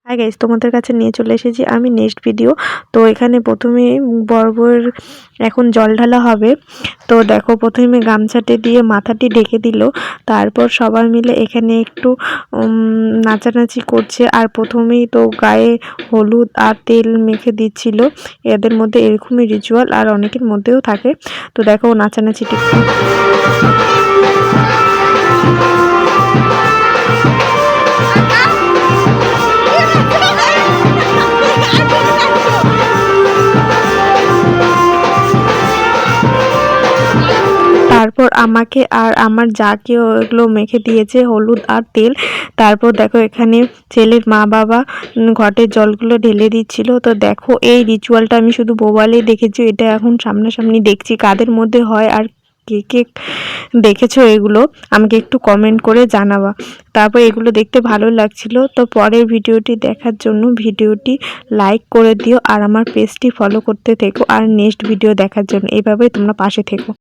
Hi guys, তোমাদের কাছে নিয়ে চলে এসেছি আমি নেক্সট ভিডিও। তো এখানে প্রথমে বড় বউয়ের এখন জল ঢালা হবে। তো দেখো প্রথমে গামছাটি দিয়ে মাথাটি ঢেকে দিল, তারপর সবাই মিলে এখানে একটু নাচানাচি করছে। আর প্রথমেই তো গায়ে হলুদ আর তেল মেখে দিচ্ছিল। এদের মধ্যে এরকমই রিচুয়াল আর অনেকের মধ্যেও থাকে। তো দেখো নাচানাচিটি তারপর আমাকে আর আমার যাকেও এগুলো মেখে দিয়েছে হলুদ আর তেল। তারপর দেখো এখানে ছেলের মা বাবা ঘটের জলগুলো ঢেলে দিচ্ছিল। তো দেখো এই রিচুয়ালটা আমি শুধু মোবাইলেই দেখেছি, এটা এখন সামনাসামনি দেখছি কাদের মধ্যে হয় আর কে কে দেখেছো এগুলো আমাকে একটু কমেন্ট করে জানাবা। তারপর এগুলো দেখতে ভালো লাগছিল। তো পরের ভিডিওটি দেখার জন্য ভিডিওটি লাইক করে দিও আর আমার পেজটি ফলো করতে থেকো আর নেক্সট ভিডিও দেখার জন্য এভাবে তোমরা পাশে থেকো।